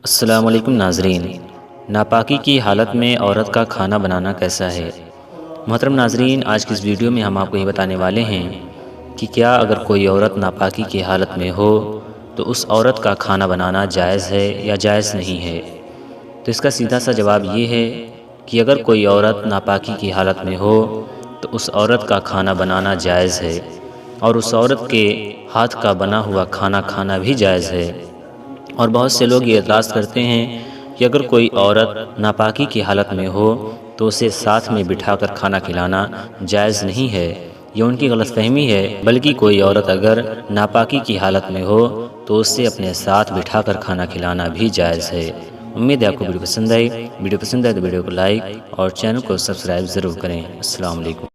السلام علیکم ناظرین، ناپاکی کی حالت میں عورت کا کھانا بنانا کیسا ہے؟ محترم ناظرین، آج کی اس ویڈیو میں ہم آپ کو یہ بتانے والے ہیں کہ کیا اگر کوئی عورت ناپاکی کی حالت میں ہو تو اس عورت کا کھانا بنانا جائز ہے یا جائز نہیں ہے؟ تو اس کا سیدھا سا جواب یہ ہے کہ اگر کوئی عورت ناپاکی کی حالت میں ہو تو اس عورت کا کھانا بنانا جائز ہے، اور اس عورت کے ہاتھ کا بنا ہوا کھانا کھانا بھی جائز ہے۔ اور بہت سے لوگ یہ اعتراض کرتے ہیں کہ اگر کوئی عورت ناپاکی کی حالت میں ہو تو اسے ساتھ میں بٹھا کر کھانا کھلانا جائز نہیں ہے۔ یہ ان کی غلط فہمی ہے، بلکہ کوئی عورت اگر ناپاکی کی حالت میں ہو تو اسے اپنے ساتھ بٹھا کر کھانا کھلانا بھی جائز ہے۔ امید ہے آپ کو ویڈیو پسند آئی۔ ویڈیو پسند آئے تو ویڈیو کو لائک اور چینل کو سبسکرائب ضرور کریں۔ السلام علیکم۔